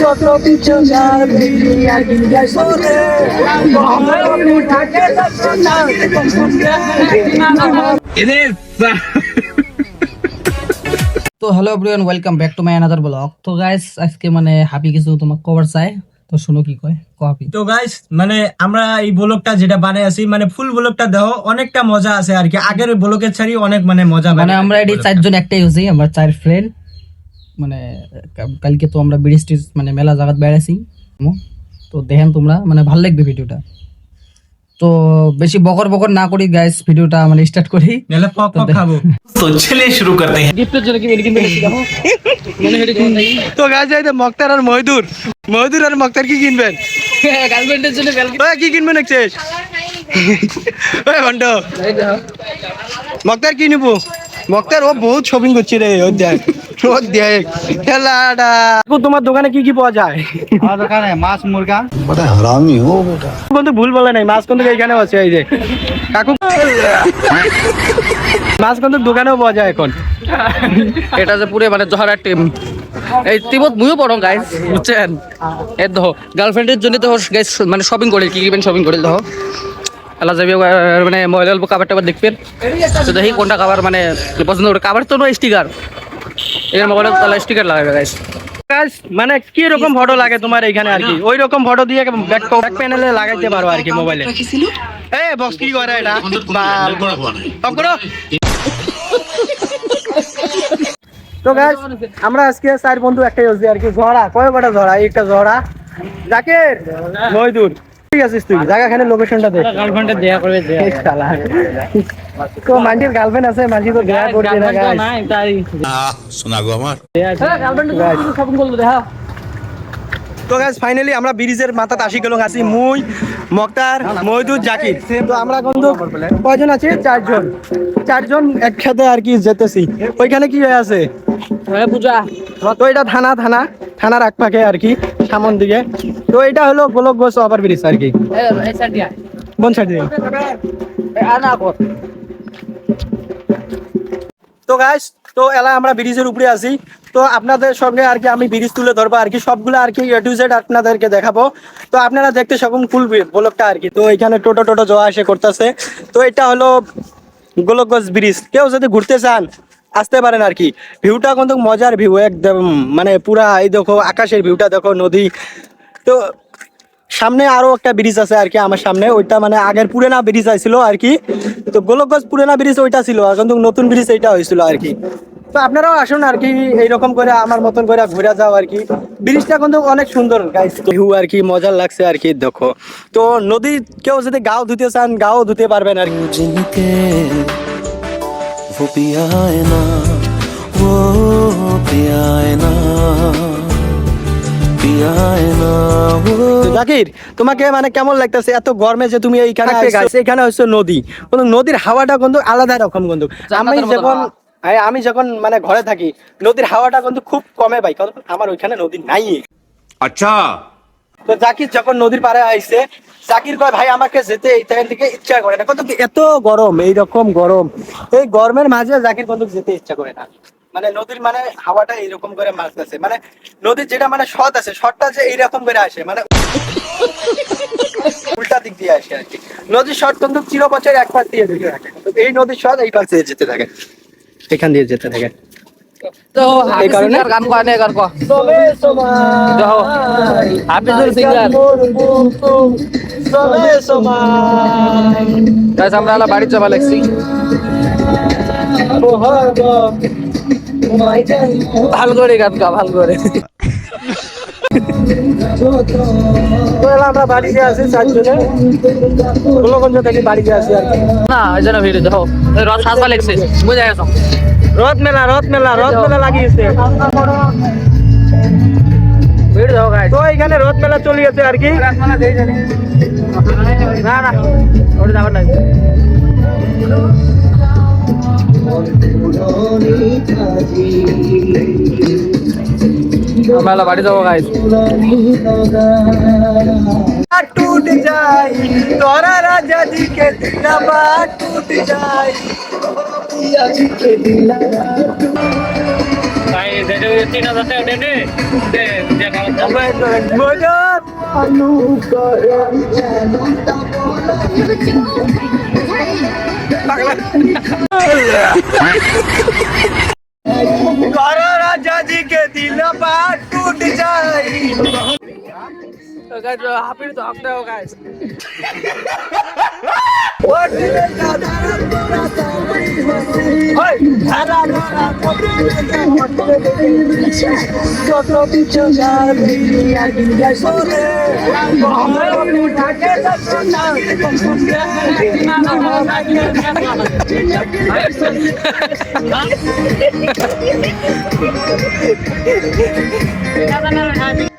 যত কিছু তো hello everyone, welcome back to my another blog. তো গাইস আজকে মানে হাপি কিছু তোমার কভার চাই, তো শুনো কি কয় হাপি। তো গাইস মানে আমরা এই ব্লগটা যেটা বানাই আছি মানে ফুল ব্লগটা দেখো অনেকটা মজা আছে আর কি, আগের ব্লগের ছাড়ি অনেক মানে মজা মানে আমরা এটি চারজন একটাই হয়েছি, আমরা চার ফ্রেন্ড। মানে কালকে তো আমরা ব্রিজ মানে মেলা জায়গাত বেড়াইছি, তো দেখেন তোমরা মানে ভালো লাগবে ভিডিওটা। তো বেশি বকর বকর না করি গাইস, ভিডিওটা মানে স্টার্ট করি। নাহলে পক পক খাবো। तो चलिए शुरू करते हैं। গিফটের জন্য কি কিনতে গেছি দেখো মনে হেডে কোন নাই। তো গাইস এই যে মক্তার আর মহিদুর আর মক্তার কি কিনবেন? গার্লফ্রেন্ডের জন্য ওই কি কিনবেন একশেষ? ওই ভন্ড মক্তার কি নিবো? মক্তার ও বহুত শপিং করছে রে, ও দেখ খেলাটা। তোমার দোকানে কি কি পাওয়া যায়? আমার দোকানে মাছ মুরগা। বন্ধু ভুল বলে নাই, মাছ কিন্তু এখানে আছে। এই যে কাকু মাছ কিন্তু দোকানেও পাওয়া যায় এখন। এটা যে পুরো মানে জহরার টিম, এই টিমত মুইও পড়ো গাইস, বুঝছেন? এর দেখো গার্লফ্রেন্ডের জন্য তো গাইস মানে শপিং করে, কি কিবেন শপিং করে দেখো। আল্লাহ যাবি মানে মোবাইল কাবার টাবার দেখবেন, তো দেখি কোনটা কাবার মানে পছন্দ করে। কাবার তো নয় স্টিকার, এর মোবাইলে তাহলে স্টিকার লাগাবে গাইস। গাইস মানে কি রকম ফটো লাগে তোমার এখানে আর কি, ওই রকম ফটো দিয়ে ব্যাক প্যানেলে লাগাইতে পারো আর কি মোবাইলে। এই বক্স কি করে এটা? অফ করো। তো গাইস আমরা আজকে চার বন্ধু একটাই হচ্ছি আর কি। ঝরা কয় কটা ঝরা? একটা ঝরা জাকের মহিদুর। ঠিক আছে তুই জায়গাখানে লোকেশনটা দে। গার্লফ্রেন্ডের দেখা করে দে শালা। তো মানজির গার্লফ্রেন্ড আছে, মানজি তো দেখা করছে না গাইস। নাই তাই सुना गो हमार গার্লফ্রেন্ডের জন্য শপিং করলো দেখা। তো গাইস ফাইনালি আমরা ব্রিজের মাথাতে আসি গেলাম, আছি মুই, মক্তার, মহিদুর, জাকির। তো আমরা কিন্তু কয়জন আছি? চারজন একসাথে আর কি যেতেছি। ওইখানে কি হয়ে আছে? পূজা। তো এটা থানার আকপাকে আর কি, সামন দিকে। তো এটা হলো গোলকগঞ্জ ওভার ব্রিজ আর কি। এই সাইড দিয়া কোন সাইড দিয়ে? আনা কর। তো গাইস তো এলা আমরা ব্রিজের উপরে আছি। তো আপনাদের সঙ্গে আর কি আমি ব্রিজ তুলে ধরবো আর কি, সবগুলো আর কি এ টু জেড আপনাদেরকে দেখাবো। তো আপনারা দেখতে সকম ফুল ব্লকটা আর কি। তো এখানে টোটো যাওয়া আসে করতেছে। তো এটা হলো গোলকগঞ্জ ব্রিজ। কেউ যদি ঘুরতে চান আসতে পারেন আর কি। ভিউটা কিন্তু মজার ভিউ একদম, মানে পুরা এই দেখো আকাশের ভিউটা দেখো, নদী। তো সামনে আরো একটা ব্রিজ আছে আর কি আমার সামনে, ওইটা মানে আগের পুরানা ব্রিজ আইছিল আর কি। তো গোলকগঞ্জ পুরানা ব্রিজ ওইটা ছিল, কিন্তু নতুন ব্রিজ এইটা হয়েছিল আর কি। তো আপনারাও আসুন আর কি, এইরকম করে আমার মতন করে ঘুরে যাও আর কি। ব্রিজটা কিন্তু অনেক সুন্দর গাইস, ভিউ আর কি মজার লাগছে আর কি দেখো। তো নদী কেউ যদি গাও ধুতে চান গাও ধুতে পারবেন আর কি। জাকির তোমাকে মানে কেমন লাগতেছে এত গরমে যে তুমি এইখানে এখানে হচ্ছে নদী, কিন্তু নদীর হাওয়াটা কিন্তু আলাদা রকম। কিন্তু আমি যখন মানে ঘরে থাকি নদীর হাওয়াটা কিন্তু খুব কমে পাই, কারণ আমার ওইখানে নদী নাই। अच्छा তো জাকির যখন নদীর পাড়ে আইছে, জাকির কয় ভাই আমাকে যেতে এইখান থেকে ইচ্ছা করে না, কত এত গরম, এইরকম গরম, এই গরমের মাঝে জাকির কিন্তু যেতে ইচ্ছা করে না। মানে নদীর মানে হাওয়াটা এইরকম করে মারতেছে, মানে নদীর যেটা মানে সৎ আছে, সৎটা যে এইরকম করে আসে, মানে উল্টা দিক দিয়ে আসে আর কি। নদীর সৎ কিন্তু চির বছর এক পাশ দিয়ে যেতে থাকে, এই নদীর সৎ এই পাশ দিয়ে যেতে থাকে, এখান দিয়ে যেতে থাকে। তো এই কারণে গান কয় না, গান কয় দেখো হাফিজুল সিঙ্গার। গাইস আমরা আলা বাড়ি যাবা লাগছি, ভালো করে গান গা, ভালো করে। তো আমরা বাড়িতে আছি চারজনে, গোলকগঞ্জ থেকে বাড়িতে আছি আর কি। না ওই জন্য ভিডিও দেখো রথ সাজবা লাগছে, বুঝে গেছো? রথ মেলা লাগিয়েছে। ভিডিও দেখো গাইস। তো এখানে রথ মেলা চলিয়েছে আর কি। না ওটা যাবার নাই। আমরা বাড়ি যাবো গাইস। टूट जाए तोरा राजा जी के दिलवा टूट जाए। राजा जी के दिल बात टूट जाए। तो guys happy to talk now guys Hey,